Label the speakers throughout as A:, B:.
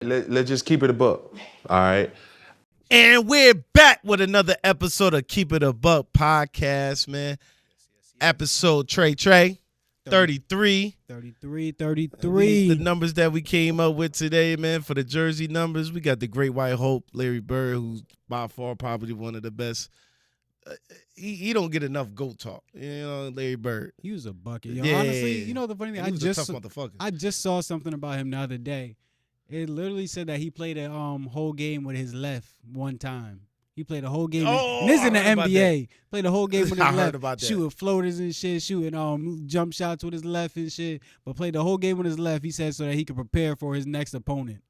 A: Let's just keep it a buck. All right.
B: And we're back with another episode of Keep It a Buck podcast, man. Episode Trey 33.
C: 33.
B: The numbers that we came up with today, man, for the jersey numbers. We got the Great White Hope, Larry Bird, who's by far probably one of the best. He don't get enough GOAT talk. You know, Larry Bird.
C: He was a bucket. Yo,
B: Yeah.
C: honestly, you know the funny thing?
B: He was a tough motherfucker.
C: I just saw something about him the other day. It literally said that he played a whole game with his left one time. He played a whole game. And this is in the NBA. Played a whole game with his
B: I
C: left.
B: heard about that.
C: Shooting floaters and shit, shooting jump shots with his left and shit. But played the whole game with his left, he said, so that he could prepare for his next opponent.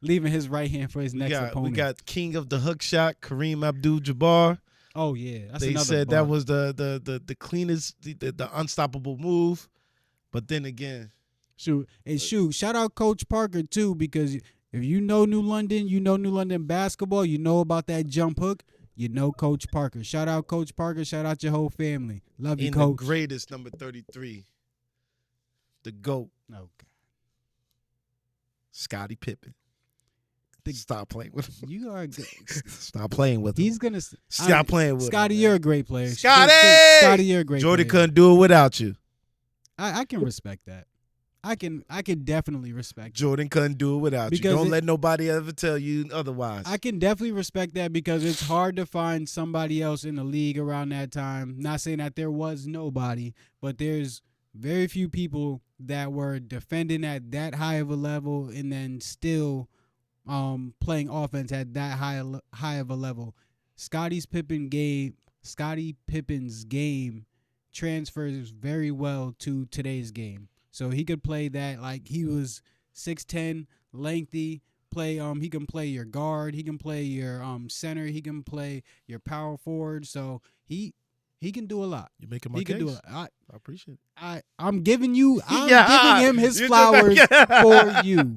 C: Leaving his right hand for his next opponent.
B: We got King of the Hook Shot, Kareem Abdul-Jabbar.
C: Oh, yeah. That's
B: They
C: another
B: said
C: bar.
B: that was the cleanest, the unstoppable move. But then again,
C: Shoot. Shout out Coach Parker, too, because if you know New London basketball, you know about that jump hook, you know Coach Parker. Shout out Coach Parker. Shout out your whole family. Love you, Coach.
B: the greatest, number 33, the GOAT,
C: Oh, God.
B: Scottie Pippen. Stop playing with him.
C: You are good.
B: Stop playing with him.
C: He's going to
B: Stop playing with him.
C: Scotty,
B: man.
C: you're a great player.
B: Scotty!
C: Scotty, you're a great
B: Jordan
C: player.
B: couldn't do it without you.
C: I can respect that. I can definitely respect that.
B: Jordan couldn't do it without
C: Because
B: you. Don't let nobody ever tell you otherwise.
C: I can definitely respect that because it's hard to find somebody else in the league around that time. Not saying that there was nobody, but there's very few people that were defending at that high of a level and then still playing offense at that high of a level. Scottie Pippen's game transfers very well to today's game. So he could play that like he was 6'10", lengthy, he can play your guard, he can play your center, he can play your power forward. So he can do a lot.
B: You're making my
C: He
B: case.
C: can do it. I
B: appreciate it.
C: I'm giving him his
B: You
C: flowers
B: took that-
C: for you.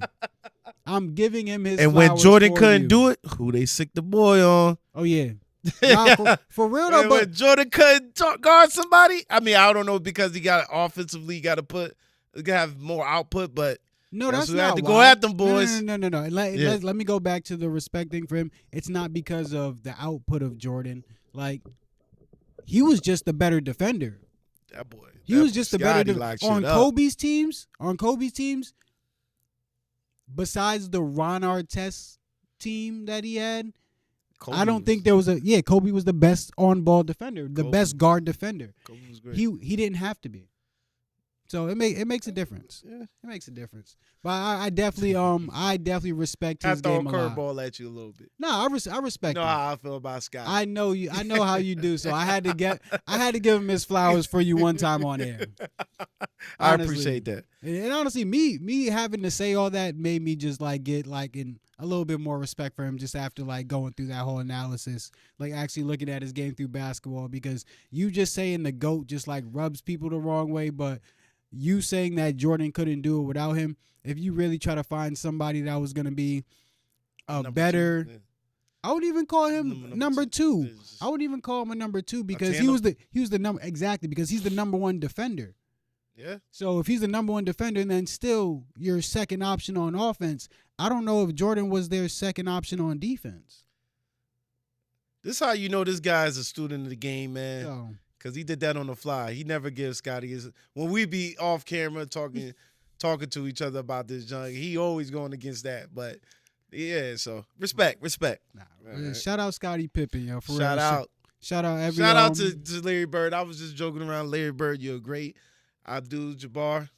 C: I'm giving him his
B: And
C: flowers
B: when Jordan
C: for
B: couldn't
C: you.
B: do it, who they sick the boy on?
C: Oh yeah. Nah, for real though, but
B: When Jordan couldn't guard somebody, I mean, I don't know because he got offensively got to have more output, but
C: no, that's
B: we
C: not
B: had to
C: why.
B: go at them boys.
C: No.
B: Yeah.
C: Let me go back to the respect thing for him. It's not because of the output of Jordan. Like, he was just a better defender.
B: That boy.
C: He was just a better defender. On Kobe's teams, besides the Ron Artest team that he had, I don't think there was Kobe was the best on-ball defender, the best guard defender.
B: Kobe was great.
C: He didn't have to be. So it makes a difference.
B: Yeah.
C: It makes a difference. But I definitely respect
B: I
C: his
B: throw a
C: game a lot.
B: curveball at you a little bit.
C: No, I respect
B: You know
C: him.
B: how I feel about Scott.
C: I know you. I know how you do. So I had to give him his flowers for you one time on air.
B: I
C: Honestly.
B: appreciate that.
C: And honestly, me having to say all that made me just like get like in a little bit more respect for him just after like going through that whole analysis, like actually looking at his game through basketball. Because you just saying the GOAT just like rubs people the wrong way, but you saying that Jordan couldn't do it without him, if you really try to find somebody that was going to be
B: Number
C: better,
B: 2, yeah.
C: I would even call him number two. I would even call him a number 2 because he was the number exactly because he's the number 1 defender.
B: Yeah.
C: So if he's the number 1 defender and then still your second option on offense, I don't know if Jordan was their second option on defense.
B: This is how you know this guy is a student of the game, man.
C: So,
B: Because he did that on the fly. He never gives Scotty his. When we be off camera talking to each other about this junk, he always going against that. But yeah, so respect.
C: nah, shout out Scottie Pippen, yo. For
B: Shout
C: real.
B: out.
C: Shout out
B: Shout out to Larry Bird. I was just joking around. Larry Bird, you're great. Abdul-Jabbar.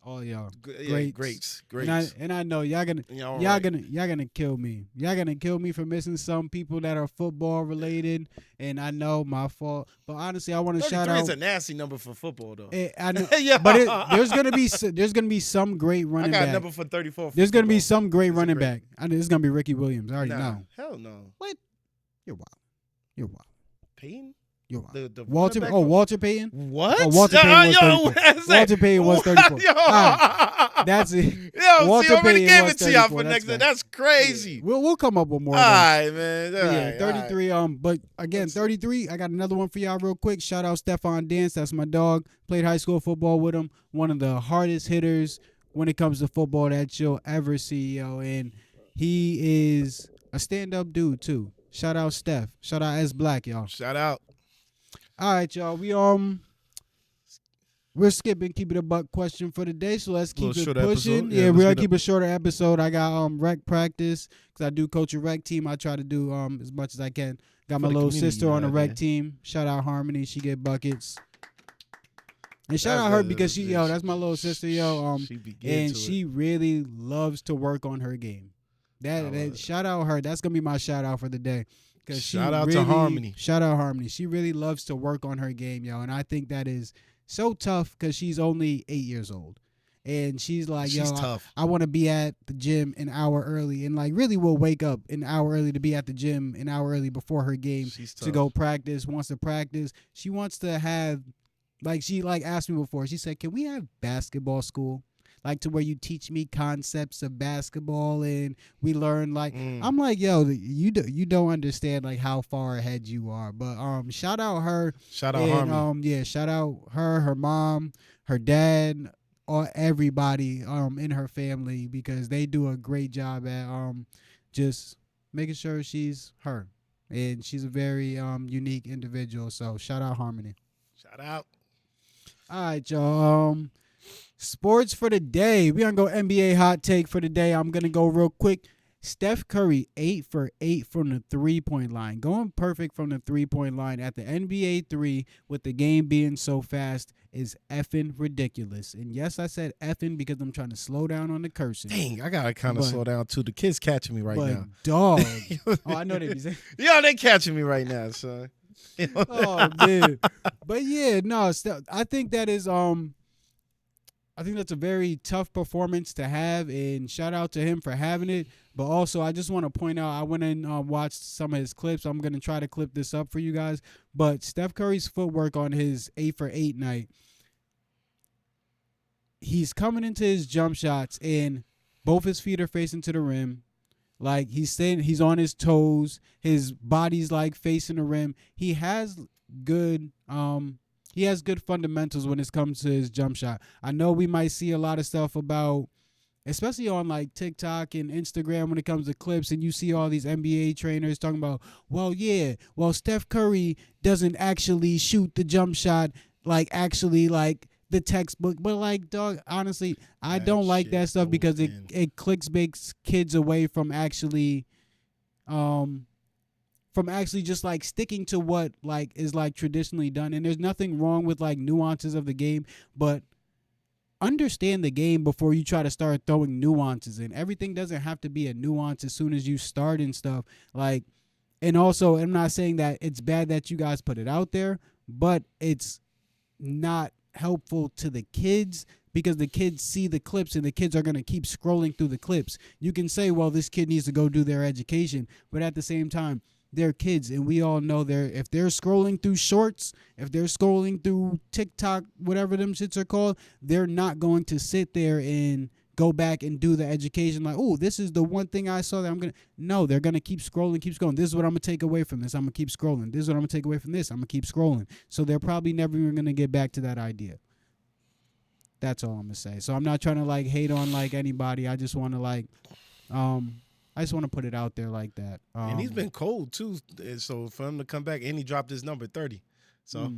C: all y'all.
B: Yeah, greats.
C: And I know y'all gonna kill me. Y'all gonna kill me for missing some people that are football related, and I know my fault. But honestly, I want to shout out.
B: It's a nasty number for football, though.
C: I know,
B: Yeah.
C: but there's gonna be some great
B: I
C: running
B: got a
C: back.
B: number for 34.
C: There's gonna be
B: football.
C: some great
B: It's
C: running
B: great.
C: back. I know it's gonna be Ricky Williams. I already know.
B: Hell no.
C: What? You're wild.
B: Payne?
C: You're wild.
B: The
C: Walter.
B: running back
C: Oh,
B: for-
C: Walter Payton.
B: What?
C: Oh, Walter Payton was 34.
B: that's
C: Walter Payton was 34.
B: Yo,
C: That's it.
B: Yo,
C: Walter
B: see, I'm gonna
C: Payton
B: give
C: was
B: it to y'all
C: 34.
B: for
C: That's
B: next.
C: fact.
B: That's crazy.
C: We'll come up with more.
B: All
C: of those.
B: right, man. All
C: Yeah,
B: right,
C: 33. But again, 33. I got another one for y'all real quick. Shout out Stephon Dance. That's my dog. Played high school football with him. One of the hardest hitters. when it comes to football that you'll ever see, yo. And he is a stand-up dude too. Shout out Steph. Shout out S Black, y'all.
B: Shout out.
C: All right, y'all. We're skipping keep it a buck question for the day, so let's keep it pushing.
B: Episode.
C: Yeah, we're gonna keep a shorter episode. I got rec practice because I do coach a rec team. I try to do as much as I can. Got my little sister on the rec team. Shout out Harmony, she get buckets. And shout out her because that's my little sister, yo. She really loves to work on her game. That shout out her. That's gonna be my shout out for the day.
B: Shout out to Harmony.
C: Shout out Harmony. She really loves to work on her game, yo. And I think that is so tough because she's only 8 years old. And she's like,
B: she's tough.
C: I want to be at the gym an hour early. And like really will wake up an hour early to be at the gym an hour early before her game to go practice, wants to practice. She wants to have, like she like asked me before, she said, can we have basketball school? Like to where you teach me concepts of basketball and we learn like I'm like, yo, you don't understand like how far ahead you are. But shout out her.
B: Shout out Harmony.
C: Shout out her mom, her dad, or everybody in her family because they do a great job at just making sure she's her. And she's a very unique individual. So shout out Harmony.
B: Shout out.
C: All right, y'all. Sports for the day. We're going to go NBA hot take for the day. I'm going to go real quick. Steph Curry, 8 for 8 from the three-point line. Going perfect from the three-point line at the NBA 3 with the game being so fast is effing ridiculous. And yes, I said effing because I'm trying to slow down on the cursing.
B: Dang, I got to kind of slow down too. The kids catching me right now.
C: Dog. I know they be saying.
B: Yo, they catching me right now, son.
C: Oh, man. But yeah, no, I think that is I think that's a very tough performance to have, and shout out to him for having it. But also, I just want to point out, I went and watched some of his clips. I'm going to try to clip this up for you guys. But Steph Curry's footwork on his 8 for 8 night, he's coming into his jump shots, and both his feet are facing to the rim. Like, he's on his toes. His body's, like, facing the rim. He has good fundamentals when it comes to his jump shot. I know we might see a lot of stuff about, especially on like TikTok and Instagram when it comes to clips, and you see all these NBA trainers talking about, well, Steph Curry doesn't actually shoot the jump shot like actually like the textbook. But like, dog, honestly, I don't like that stuff because it makes kids away from actually just like sticking to what like is like traditionally done. And there's nothing wrong with like nuances of the game, but understand the game before you try to start throwing nuances in. Everything doesn't have to be a nuance as soon as you start and stuff. Like, and also, I'm not saying that it's bad that you guys put it out there, but it's not helpful to the kids because the kids see the clips and the kids are going to keep scrolling through the clips. You can say, well, this kid needs to go do their education, but at the same time, they're kids, and we all know if they're scrolling through shorts, if they're scrolling through TikTok, whatever them shits are called, they're not going to sit there and go back and do the education like, oh, this is the one thing I saw that I'm going to. No, they're going to keep scrolling. This is what I'm going to take away from this. I'm going to keep scrolling. This is what I'm going to take away from this. I'm going to keep scrolling. So they're probably never even going to get back to that idea. That's all I'm going to say. So I'm not trying to like hate on like anybody. I just want to like, I just want to put it out there like that.
B: And he's been cold, too. So for him to come back, and he dropped his number 30. So,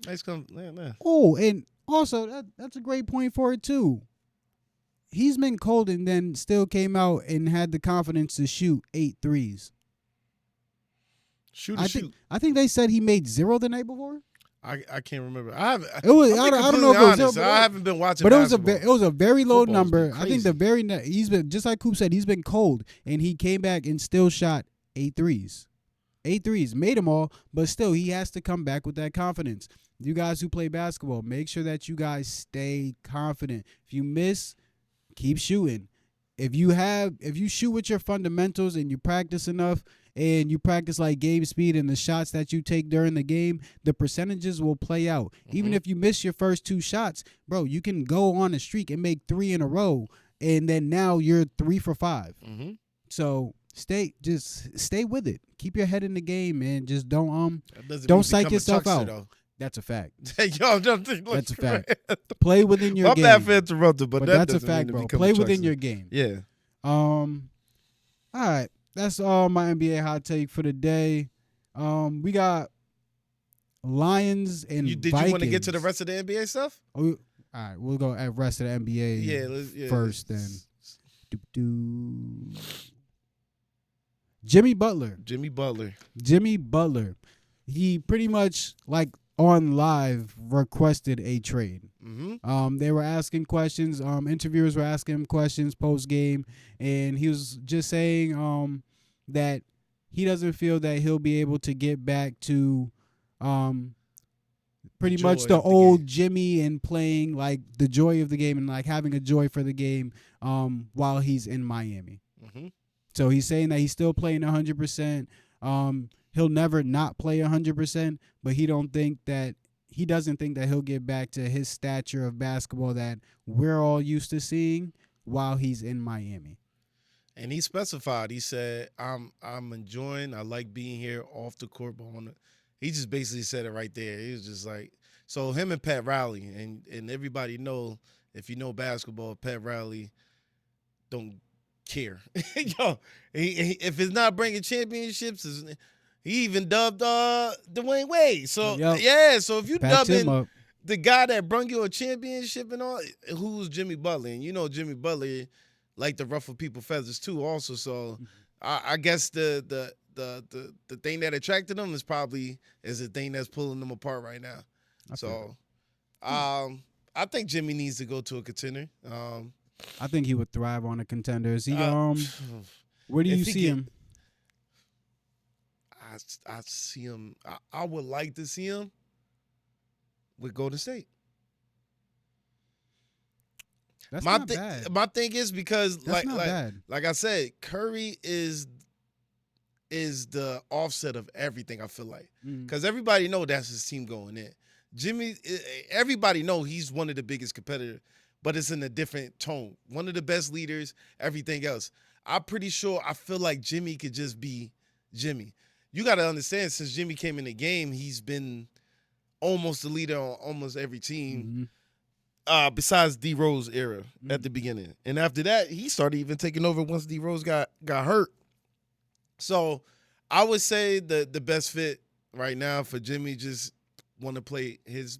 B: nice come. Yeah.
C: Oh, and also, that's a great point for it, too. He's been cold and then still came out and had the confidence to shoot 8 threes.
B: Shoot.
C: I think they said he made 0 the night before.
B: I can't remember. I don't
C: know if it was 0.
B: I haven't been watching.
C: But it was a very low number. I think he's been, just like Coop said, he's been cold, and he came back and still shot 8 threes. 8 threes, made them all, but still he has to come back with that confidence. You guys who play basketball, make sure that you guys stay confident. If you miss, keep shooting. If you shoot with your fundamentals and you practice enough, and you practice like game speed and the shots that you take during the game, the percentages will play out. Mm-hmm. Even if you miss your first 2 shots, bro, you can go on a streak and make 3 in a row, and then now you're 3 for 5. Mm-hmm. So stay with it. Keep your head in the game, man. Just don't psych yourself out. That's a fact.
B: Yo, don't think
C: That's a fact. Play within your
B: My
C: game.
B: bad for interrupting, but
C: that's a
B: doesn't mean
C: fact,
B: to
C: bro.
B: become
C: Play
B: a
C: within
B: Chuckster.
C: your game.
B: Yeah.
C: All right. That's all my NBA hot take for the day. We got Lions and
B: Did
C: Vikings.
B: you want to get to the rest of the NBA stuff?
C: All right, we'll go at rest of the NBA first then. Jimmy Butler. Jimmy Butler. He pretty much like on live requested a trade.
B: Mm-hmm.
C: They were asking questions. Interviewers were asking him questions post game, and he was just saying that he doesn't feel that he'll be able to get back to pretty much the old Jimmy and playing like the joy of the game and like having a joy for the game while he's in Miami.
B: Mm-hmm.
C: So he's saying that he's still playing 100%. He'll never not play 100%, but he doesn't think that he'll get back to his stature of basketball that we're all used to seeing while he's in Miami.
B: And he specified. He said, "I'm enjoying. I like being here off the court, but he just basically said it right there. He was just like, so him and Pat Riley, and everybody know, if you know basketball, Pat Riley don't care. Yo, if it's not bringing championships, he even dubbed Dwayne Wade. So yeah, so if you dubbing the guy that brung you a championship and all, who's Jimmy Butler? And you know Jimmy Butler like to ruffle people feathers too, also. So I guess the thing that attracted him is the thing that's pulling them apart right now. So I think Jimmy needs to go to a contender.
C: I think he would thrive on a contender. Is he where do you see him?
B: I see him. I would like to see him with Golden State.
C: That's not bad.
B: My thing is because
C: that's not bad.
B: Like I said, Curry is the offset of everything. I feel like because everybody know that's his team going in. Jimmy, everybody know he's one of the biggest competitors, but it's in a different tone. One of the best leaders. Everything else, I'm pretty sure. I feel like Jimmy could just be Jimmy. You got to understand, since Jimmy came in the game, he's been almost the leader on almost every team. Besides D Rose era at the beginning, and after that, he started even taking over once D Rose got hurt. So I would say the best fit right now for Jimmy, just want to play his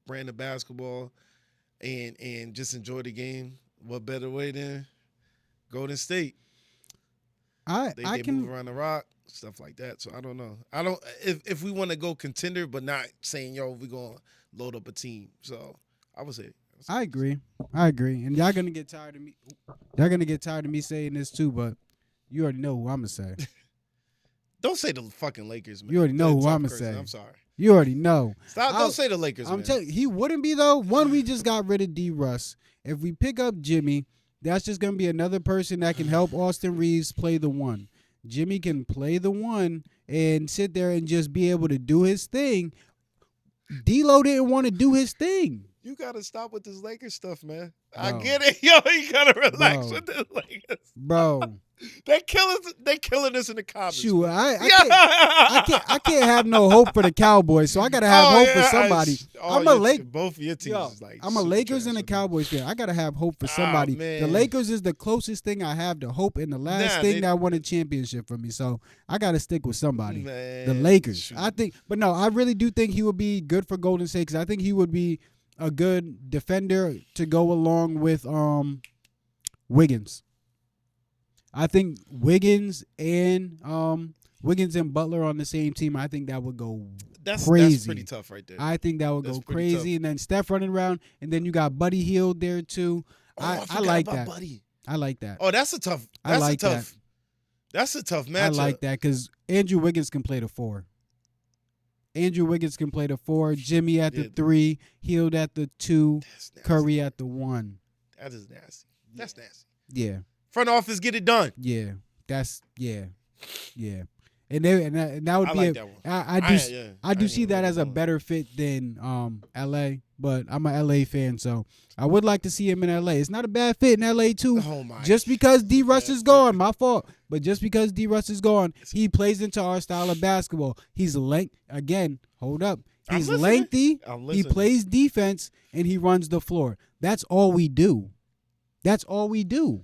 B: brand of basketball and just enjoy the game. What better way than Golden State? They move around the rock, stuff like that. So I don't know. If we want to go contender, but not saying we're gonna load up a team. So I would say.
C: I agree, and y'all gonna get tired of me. Y'all gonna get tired of me saying this too, but you already know who I'm gonna say.
B: Don't say the fucking Lakers, man.
C: You already know who I'm gonna say.
B: I'm sorry.
C: You already know.
B: Stop. Don't say the Lakers.
C: I'm telling you, he wouldn't be though. One, we just got rid of D. Russ. If we pick up Jimmy, that's just gonna be another person that can help Austin Reeves play the one. Jimmy can play the one and sit there and just be able to do his thing. D-Lo didn't want to do his thing.
B: You gotta stop with this Lakers stuff, man. Bro. I get it, yo. You gotta relax with this Lakers,
C: bro.
B: They killing us in the comments.
C: Shoot, I can't have no hope for the Cowboys, so I gotta have hope for somebody. I'm a Lakers.
B: Both of your teams is like.
C: I'm a Lakers and a Cowboys fan. I gotta have hope for somebody. The Lakers is the closest thing I have to hope, and the last thing that won a championship for me. So I gotta stick with somebody.
B: Man,
C: the Lakers.
B: shoot.
C: I really do think he would be good for Golden State because I think he would be a good defender to go along with Wiggins. I think Wiggins and Butler on the same team. I think that would go crazy.
B: That's pretty tough right there.
C: I think that would go crazy. Tough. And then Steph running around, and then you got Buddy Hield there too. I like that.
B: Buddy.
C: I like that.
B: Oh, that's a tough. That's a tough matchup.
C: I like that because Andrew Wiggins can play the 4. Jimmy at the 3, Hield at the 2, Curry at the 1.
B: That is nasty. That's nasty.
C: Yeah.
B: Front office, get it done.
C: Yeah. Yeah. And that would
B: I
C: be
B: like that one.
C: I do see that as a
B: better.
C: better fit than LA, but I'm a LA fan, so I would like to see him in LA. It's not a bad fit in LA too.
B: Oh my!
C: Just because D Russ
B: bad
C: is
B: fit.
C: gone, my fault. But just because D Russ is gone, he plays into our style of basketball. He's again, hold up.
B: I'm
C: He's
B: listening.
C: lengthy.
B: I'm
C: He
B: listening.
C: plays defense and he runs the floor. That's all we do. That's all we do.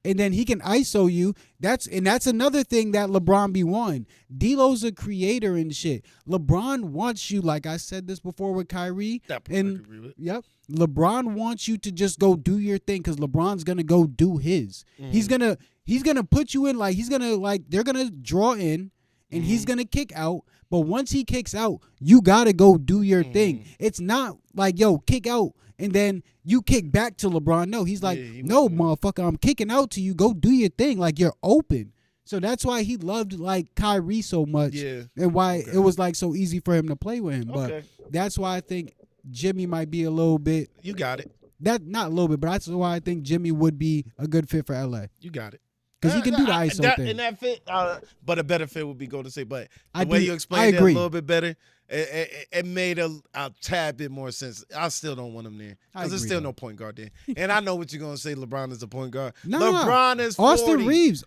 C: And then he can ISO you. That's another thing that LeBron be wanting. D'Lo's a creator and shit. LeBron wants you, like I said this before with Kyrie.
B: That part I
C: And
B: could agree with.
C: yep, LeBron wants you to just go do your thing because LeBron's gonna go do his. He's gonna put you in they're gonna draw in and he's gonna kick out. But once he kicks out, you gotta go do your thing. It's not like, yo, kick out and then you kick back to LeBron. No, he's like, no, motherfucker, I'm kicking out to you. Go do your thing. Like, you're open. So that's why he loved like Kyrie so much.
B: Yeah.
C: And why it was like so easy for him to play with him.
B: Okay.
C: But that's why I think Jimmy might be a little bit.
B: You got it.
C: That not a little bit, but that's why I think Jimmy would be a good fit for LA.
B: You got it.
C: Because he can do the ISO thing.
B: And that fit, but a better fit would be Golden State. But the
C: I
B: way
C: do-
B: you
C: I
B: explained it a
C: agree.
B: little bit better, it made a tad bit more sense. I still don't want him there
C: I
B: because there's
C: agree,
B: still
C: though.
B: no point guard there. And I know what you're gonna say. LeBron is the point guard.
C: No,
B: LeBron is 40.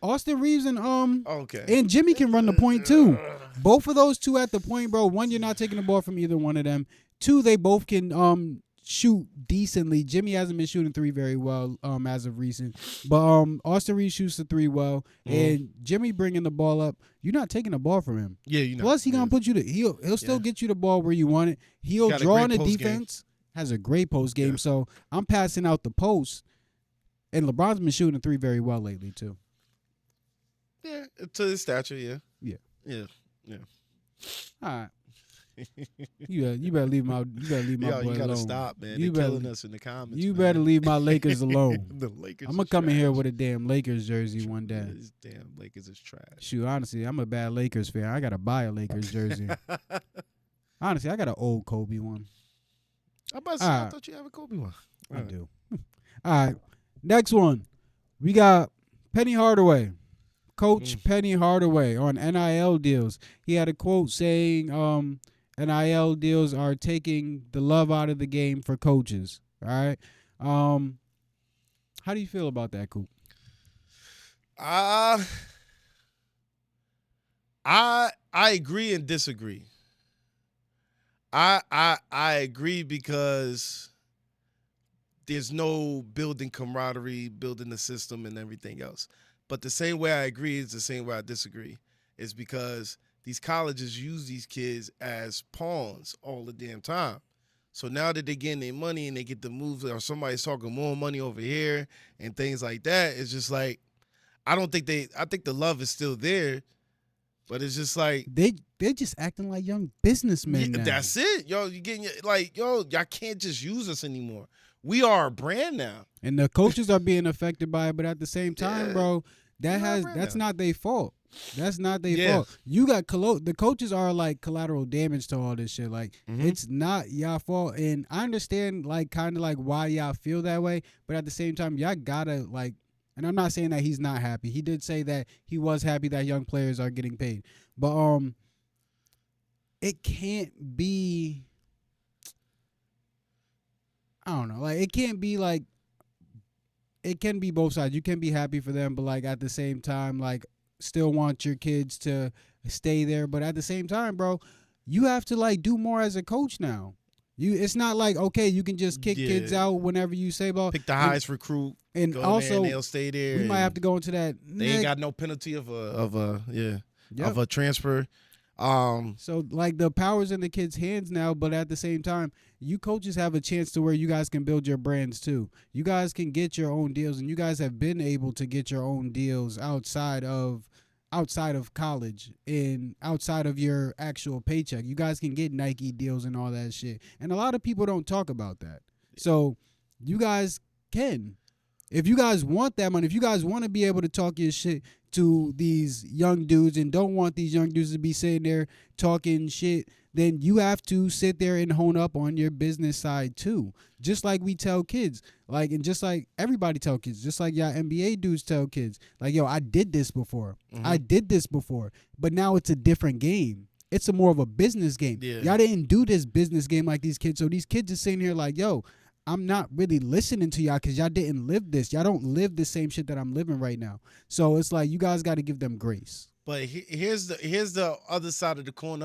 C: Austin Reeves, and
B: Okay.
C: and Jimmy can run the point too. Both of those two at the point, bro. One, you're not taking the ball from either one of them. Two, they both can shoot decently. Jimmy hasn't been shooting three very well as of recent, but Austin Reeves shoots the three well, and Jimmy bringing the ball up. You're not taking the ball from him.
B: Yeah, you know.
C: Plus, he gonna put you to. He'll still get you the ball where you want it. He'll
B: Got a
C: draw
B: great
C: on the
B: post game.
C: defense. Has a great post game.
B: Yeah.
C: So I'm passing out the post, and LeBron's been shooting the three very well lately too.
B: Yeah, to his stature. Yeah.
C: Yeah.
B: Yeah.
C: All right. You better leave my
B: Yo,
C: boy
B: you gotta
C: alone.
B: stop, man.
C: You
B: They're
C: better-
B: killing us in the comments.
C: You
B: man.
C: better leave my Lakers alone.
B: The Lakers.
C: I'm gonna
B: is
C: come in here
B: trash.
C: with a damn Lakers jersey one day.
B: These damn Lakers is trash.
C: Shoot, honestly, I'm a bad Lakers fan. I gotta buy a Lakers jersey. Honestly, I got an old Kobe one.
B: I'm about to say, I thought you have a Kobe one.
C: I do. All right. Next one. We got Pennie Hardaway. Coach Pennie Hardaway on NIL deals. He had a quote saying NIL deals are taking the love out of the game for coaches. All right. How do you feel about that, Coop?
B: I agree and disagree. I agree because there's no building camaraderie, building the system and everything else. But the same way I agree is the same way I disagree. Is because these colleges use these kids as pawns all the damn time. So now that they're getting their money and they get the moves, or somebody's talking more money over here and things like that, it's just like, I think the love is still there, but it's just like,
C: They're just acting like young businessmen now.
B: that's it. Yo, you getting like, y'all can't just use us anymore. We are a brand now.
C: And the coaches are being affected by it, but at the same time,
B: Yeah.
C: bro, that's
B: now.
C: not their fault. That's not their
B: Yeah.
C: fault. You got the coaches are like collateral damage to all this shit. Like it's not y'all fault. And I understand like kind of like why y'all feel that way, but at the same time, y'all gotta like. And I'm not saying that he's not happy. He did say that he was happy that young players are getting paid, but it can't be. I don't know. Like it can't be like. It can be both sides. You can be happy for them, but like at the same time, like still want your kids to stay there. But at the same time, bro, you have to like do more as a coach now. It's not like okay, you can just kick kids out whenever you say ball.
B: Pick the highest recruit,
C: and
B: go
C: also
B: there and they'll stay there.
C: we might have to go into that.
B: They ain't got no penalty of a transfer.
C: So like the power's in the kids' hands now, but at the same time, you coaches have a chance to where you guys can build your brands too. You guys can get your own deals, and you guys have been able to get your own deals outside of college and outside of your actual paycheck. You guys can get Nike deals and all that shit. And a lot of people don't talk about that. So you guys can. If you guys want that money, if you guys want to be able to talk your shit to these young dudes and don't want these young dudes to be sitting there talking shit then you have to sit there and hone up on your business side too. Just like we tell kids, like, and just like everybody tell kids, just like y'all NBA dudes tell kids, like, yo, I did this before. I did this before, but now it's a different game. It's a more of a business game.
B: Yeah.
C: Y'all didn't do this business game like these kids. So these kids are sitting here like, yo, I'm not really listening to y'all because y'all didn't live this. Y'all don't live the same shit that I'm living right now. So it's like you guys got to give them grace.
B: But here's the other side of the coin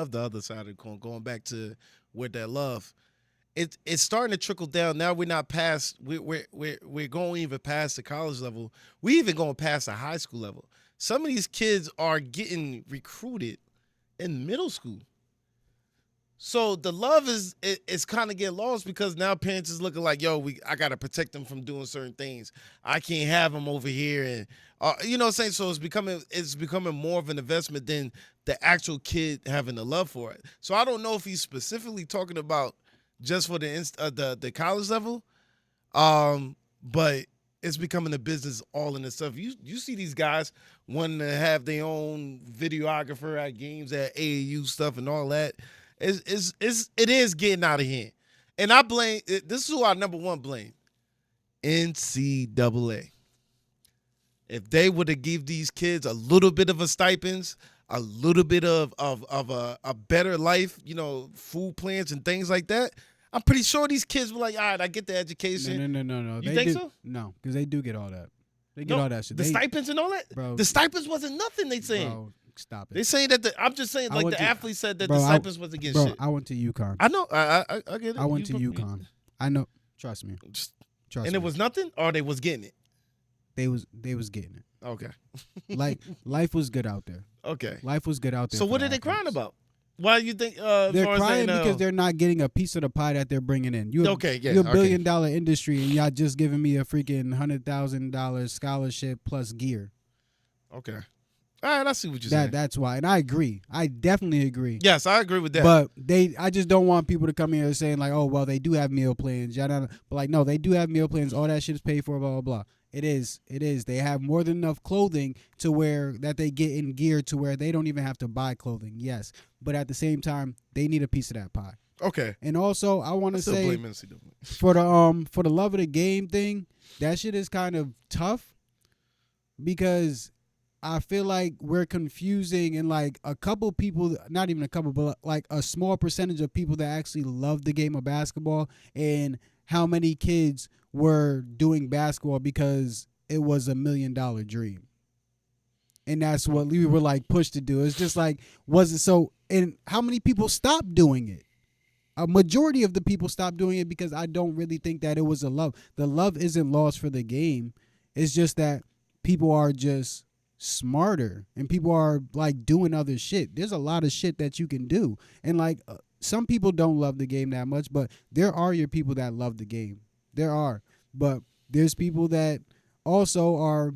B: going back to with that love. It's starting to trickle down. Now we're not past we're going even past the college level. We even going past the high school level. Some of these kids are getting recruited in middle school. So the love is kind of getting lost because now parents is looking like, yo, I got to protect them from doing certain things. I can't have them over here. And, you know what I'm saying? So it's becoming more of an investment than the actual kid having the love for it. So I don't know if he's specifically talking about just for the college level, but it's becoming a business all in itself. You see these guys wanting to have their own videographer at games, at AAU stuff and all that. It is getting out of hand. And I blame, this is who I number one blame, NCAA. If they would have give these kids a little bit of a stipends, a little bit of a better life, you know, food plans and things like that, I'm pretty sure these kids were like, all right, I get the education.
C: No.
B: You think so?
C: No, because they do get all that. They get all that shit.
B: The stipends and all that?
C: Bro,
B: the stipends wasn't nothing, they saying.
C: Bro, stop it.
B: They saying that I'm just saying, like, the athlete said that the stipends wasn't getting shit.
C: I went to UConn.
B: I know. I get it.
C: I went to UConn. I know. Trust me. Trust me.
B: And it was nothing, or they was getting it?
C: They was getting it.
B: Okay.
C: Like, life was good out there.
B: Okay.
C: Life was good out there.
B: So what are they crying about? Why do you think?
C: They're crying because they're not getting a piece of the pie that they're bringing in. You're a $1 billion industry, and y'all just giving me a freaking $100,000 scholarship plus gear.
B: Okay. All right, I see what you're saying.
C: That's why, and I agree. I definitely agree.
B: Yes, I agree with that.
C: But I just don't want people to come here saying like, oh, well, they do have meal plans. But like, no, they do have meal plans. All that shit is paid for. Blah blah blah. It is. They have more than enough clothing to wear that they get in gear to where they don't even have to buy clothing. Yes, but at the same time, they need a piece of that pie.
B: Okay.
C: And also, I want to say
B: blame NCAA.
C: for the love of the game thing, that shit is kind of tough because I feel like we're confusing and like a couple people, not even a couple, but like a small percentage of people that actually love the game of basketball and how many kids were doing basketball because it was $1 million dream. And that's what we were like pushed to do. It's just like, was it so? And how many people stopped doing it? A majority of the people stopped doing it because I don't really think that it was a love. The love isn't lost for the game. It's just that people are just smarter and people are like doing other shit. There's a lot of shit that you can do. And like some people don't love the game that much, but there are your people that love the game. There are. But there's people that also are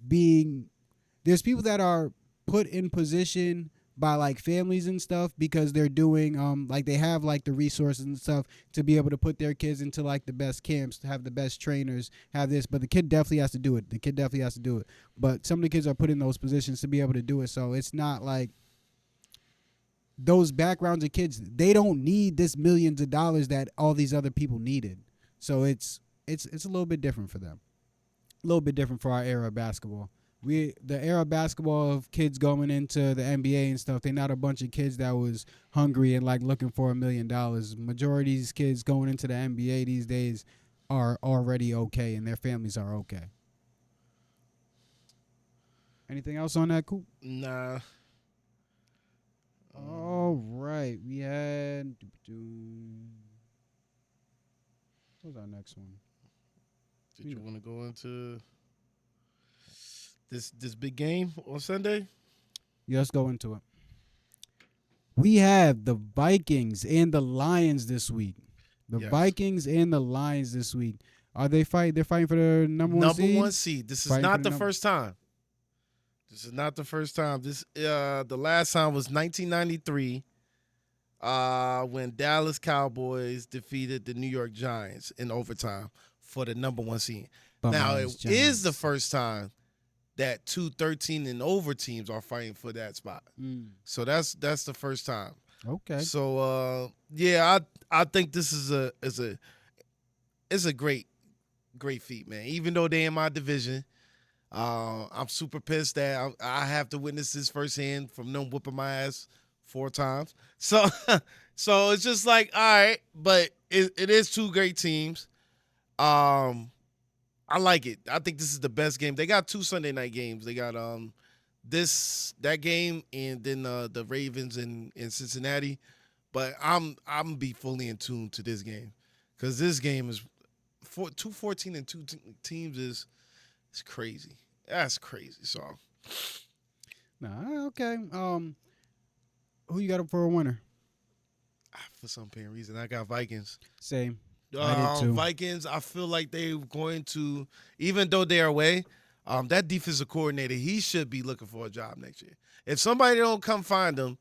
C: there's people that are put in position by like families and stuff because they're doing like they have like the resources and stuff to be able to put their kids into like the best camps, to have the best trainers, have this, but the kid definitely has to do it. But some of the kids are put in those positions to be able to do it. So it's not like those backgrounds of kids, they don't need this millions of dollars that all these other people needed. So it's a little bit different for them. A little bit different for our era of basketball. The era of basketball of kids going into the NBA and stuff, they're not a bunch of kids that was hungry and like looking for $1 million. Majority of these kids going into the NBA these days are already okay and their families are okay. Anything else on that, Coop?
B: Nah.
C: All right. We had... What's our next one?
B: Did you want to go into this big game on Sunday?
C: Yeah, let's go into it. We have the Vikings and the Lions this week. Vikings and the Lions this week. Are they fighting? They're fighting for the number one seed?
B: This is not the first time. This is not the first time. This the last time was 1993 when Dallas Cowboys defeated the New York Giants in overtime for the number one seed. Now, it is the first time that 2 13 and over teams are fighting for that spot. So that's the first time.
C: Okay.
B: So I think this is a great feat, man. Even though they in my division, I'm super pissed that I have to witness this firsthand from them whooping my ass 4 times. So so it's just like, all right, but it is 2 great teams. I like it. I think this is the best game. They got 2 Sunday night games. They got that game and then the Ravens in Cincinnati. But I'm gonna be fully in tune to this game because this game is 2-14-2 teams is crazy. That's crazy. So
C: Nah, okay. Who you got up for a winner?
B: for some apparent reason, I got Vikings.
C: Same. I did too.
B: Vikings, I feel like they're going to, even though they're away, that defensive coordinator, he should be looking for a job next year. If somebody don't come find him,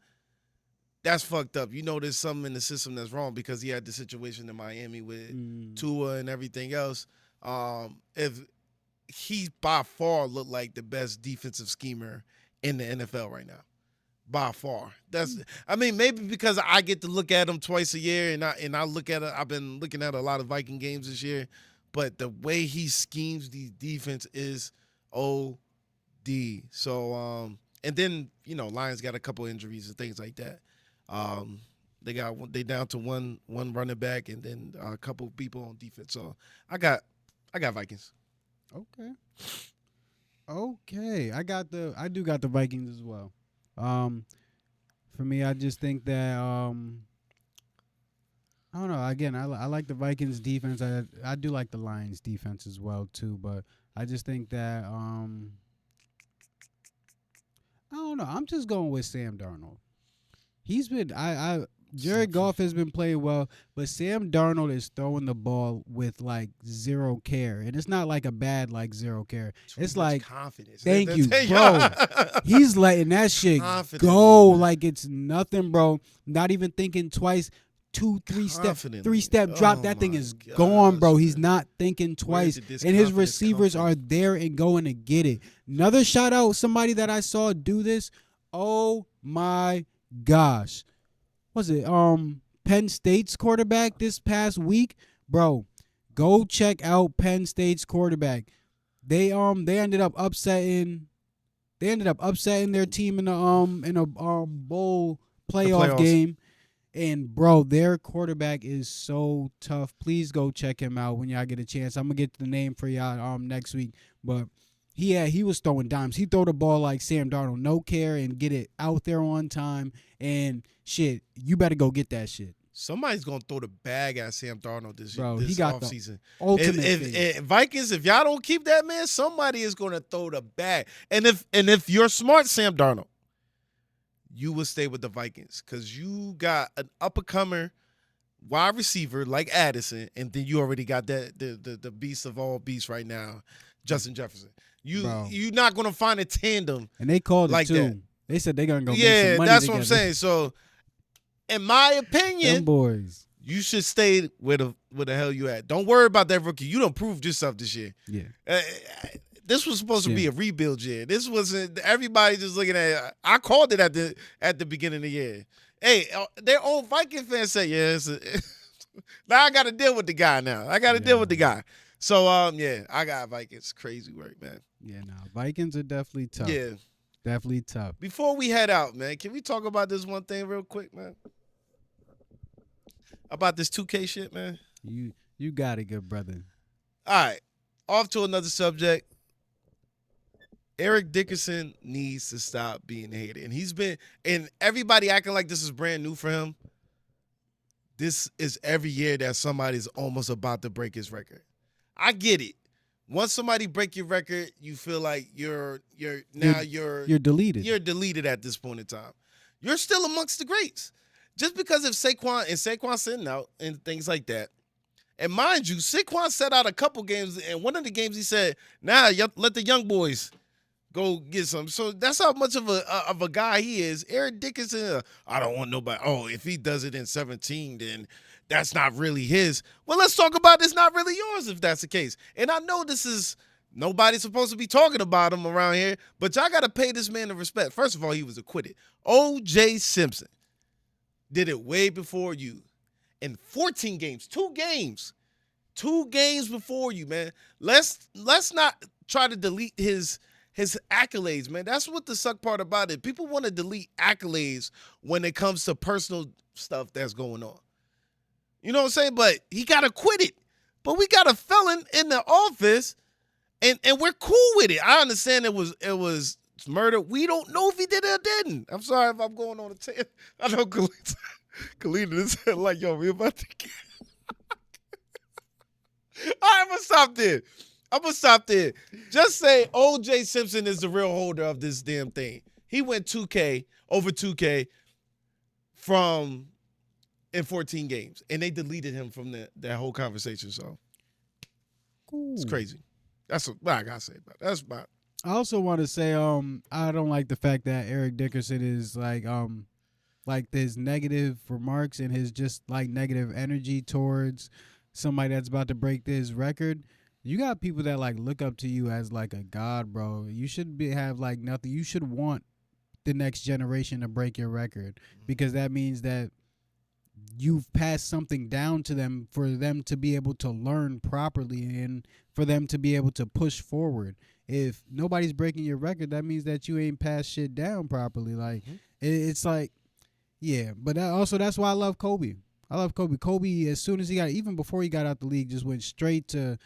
B: that's fucked up. You know there's something in the system that's wrong because he had the situation in Miami with Tua and everything else. If he by far looked like the best defensive schemer in the NFL right now. By far. I mean, maybe because I get to look at him twice a year and I look at it. I've been looking at a lot of Viking games this year, but the way he schemes the defense is OD. So and then, Lions got a couple injuries and things like that. They down to one running back and then a couple people on defense. So I got Vikings.
C: Okay. I do got the Vikings as well. For me, I just think that I don't know. Again, I like the Vikings defense. I do like the Lions defense as well too. But I just think that I don't know. I'm just going with Sam Darnold. He's been Jared Goff has been playing well, but Sam Darnold is throwing the ball with like zero care, and it's not like a bad like zero care. It's like
B: confidence.
C: Thank you, bro. He's letting that shit go like it's nothing, bro. Not even thinking twice. 3-step drop. That thing is gone, bro. He's not thinking twice, and his receivers are there and going to get it. Another shout out, somebody that I saw do this. Oh my gosh. Was it Penn State's quarterback this past week? Bro, go check out Penn State's quarterback. They ended up upsetting their team in a bowl playoff game. And bro, their quarterback is so tough. Please go check him out when y'all get a chance. I'm gonna get the name for y'all next week. But he was throwing dimes. He throw the ball like Sam Darnold, no care, and get it out there on time. And shit, you better go get that shit.
B: Somebody's gonna throw the bag at Sam Darnold this
C: he got
B: offseason.
C: Ultimate
B: if Vikings, if y'all don't keep that man, somebody is gonna throw the bag. And if you're smart, Sam Darnold, you will stay with the Vikings because you got an up-and-comer wide receiver like Addison, and then you already got the beast of all beasts right now, Justin Jefferson. You're not gonna find a tandem,
C: and they called
B: like
C: it too.
B: that.
C: They said they're gonna go.
B: Yeah,
C: make some money
B: that's
C: together.
B: what I'm saying. So, in my opinion,
C: them boys,
B: you should stay where the hell you at. Don't worry about that rookie. You done proved yourself this year.
C: Yeah.
B: This was supposed to be a rebuild year. This wasn't. Everybody just looking at it. I called it at the beginning of the year. Hey, their own Viking fans say, now I got to deal with the guy now. I got to deal with the guy. So, I got Vikings. Crazy work, man.
C: Yeah, Vikings are definitely tough.
B: Yeah.
C: Definitely tough.
B: Before we head out, man, can we talk about this one thing real quick, man? About this 2K shit, man?
C: You got it, good brother.
B: All right. Off to another subject. Eric Dickerson needs to stop being hated. And everybody acting like this is brand new for him. This is every year that somebody's almost about to break his record. I get it. Once somebody break your record, you feel like you're
C: deleted.
B: You're deleted at this point in time. You're still amongst the greats. Just because of Saquon sitting out and things like that. And mind you, Saquon set out a couple games, and one of the games he said, let the young boys go get some. So that's how much of a guy he is. Eric Dickerson, I don't want nobody. Oh, if he does it in 17, then that's not really his. Well, let's talk about it's not really yours if that's the case. And I know nobody's supposed to be talking about him around here, but y'all got to pay this man the respect. First of all, he was acquitted. O.J. Simpson. did it way before you. In 14 games, 2 games before you, man. Let's not try to delete his accolades, man. That's what the suck part about it. People want to delete accolades when it comes to personal stuff that's going on. You know what I'm saying? But he got acquitted. But we got a felon in the office, and we're cool with it. I understand it was murder. We don't know if he did it or didn't. I'm sorry if I'm going on a tangent. I know Kalina is like, yo, we about to get. All right, I'm gonna stop there. Just say O.J. Simpson is the real holder of this damn thing. He went 2K, over 2K in 14 games, and they deleted him from that whole conversation. So it's crazy. That's what I gotta say about it. That's about it.
C: I also want to say, I don't like the fact that Eric Dickerson is like his negative remarks and his just like negative energy towards somebody that's about to break this record. You got people that like look up to you as like a god, bro. You should have like nothing. You should want the next generation to break your record, because that means that you've passed something down to them for them to be able to learn properly and for them to be able to push forward. If nobody's breaking your record, that means that you ain't passed shit down properly. Like it's like, yeah. But that's why I love Kobe. I love Kobe. Kobe, as soon as even before he got out the league, just went straight to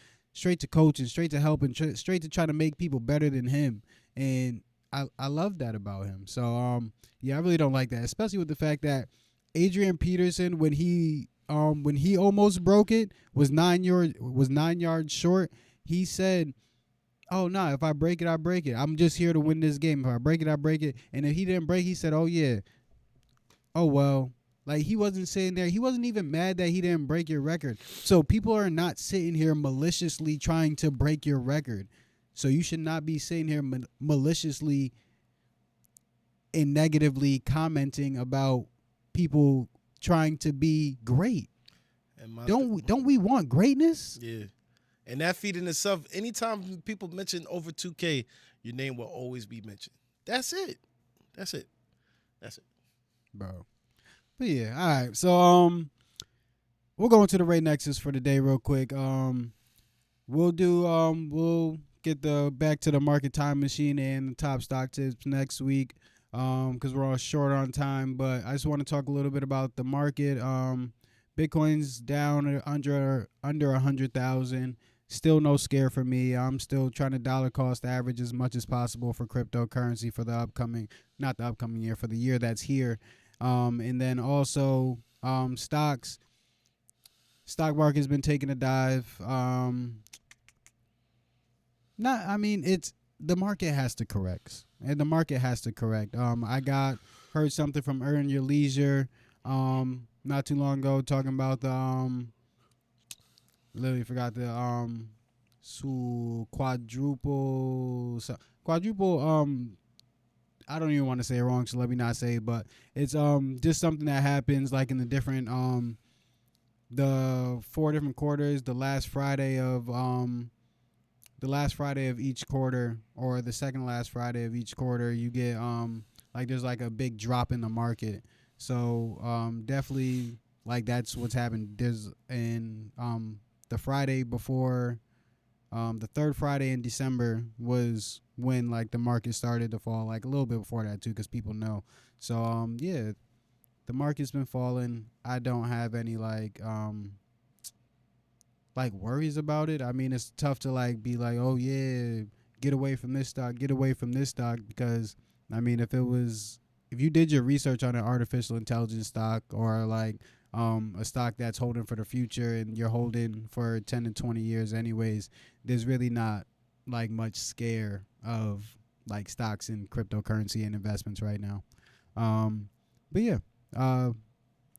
C: coaching, straight to helping, straight to trying to make people better than him. And I love that about him. So yeah, I really don't like that, especially with the fact that Adrian Peterson, when he almost broke it, was 9 yards short. He said, "Oh no, if I break it, I break it. I'm just here to win this game. If I break it, I break it." And if he didn't break, he said, "Oh yeah, oh well." Like, he wasn't sitting there. He wasn't even mad that he didn't break your record. So people are not sitting here maliciously trying to break your record. So you should not be sitting here maliciously and negatively commenting about people trying to be great. Don't we want greatness?
B: Yeah. And that feed in itself, anytime people mention over 2K, your name will always be mentioned. That's it.
C: Bro. But yeah, all right. So we'll go into the Ray Nexus for the day real quick. We'll get back to the market time machine and the top stock tips next week, because we're all short on time. But I just want to talk a little bit about the market. Bitcoin's down under 100,000. Still no scare for me. I'm still trying to dollar cost average as much as possible for cryptocurrency for for the year that's here. And then also stocks. Stock market's been taking a dive. The market has to correct. And the market has to correct. I heard something from Earn Your Leisure not too long ago talking about the literally forgot the quadruple I don't even want to say it wrong, so let me not say it, but it's just something that happens like in the different the 4 different quarters, the last Friday of each quarter, or the second last Friday of each quarter, you get like there's like a big drop in the market. So definitely like that's what's happened. There's the Friday before the third Friday in December was when like the market started to fall, like a little bit before that too, because people know. So yeah, the market's been falling. I don't have any like worries about it. I mean, it's tough to like be like, oh yeah, get away from this stock, because I mean, if you did your research on an artificial intelligence stock, or like a stock that's holding for the future and you're holding for 10 to 20 years anyways, there's really not like much scare of like stocks and cryptocurrency and investments right now. But yeah,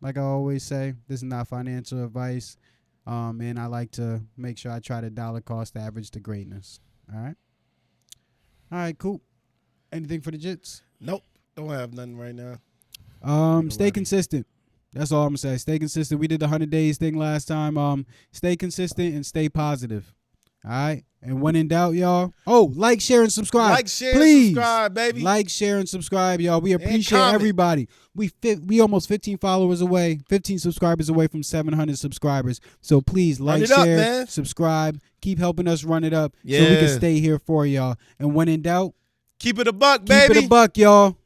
C: like I always say, this is not financial advice. And I like to make sure I try to dollar cost average to greatness. All right, cool. Anything for the Jits?
B: Nope. Don't have nothing right now.
C: Stay consistent. That's all I'm gonna say. Stay consistent. We did the 100 days thing last time. Stay consistent and stay positive. All right. And when in doubt, y'all. Oh, like, share, and subscribe.
B: Like, share,
C: Please.
B: and subscribe, baby.
C: Like, share, and subscribe, y'all. We appreciate
B: comment.
C: everybody. We almost 15 followers away, 15 subscribers away from 700 subscribers. So please
B: Run
C: like,
B: it up,
C: share,
B: man.
C: subscribe. Keep helping us run it up so we
B: Yeah.
C: can stay here for y'all. And when in doubt,
B: Keep it a buck,
C: keep
B: baby.
C: it a buck, y'all.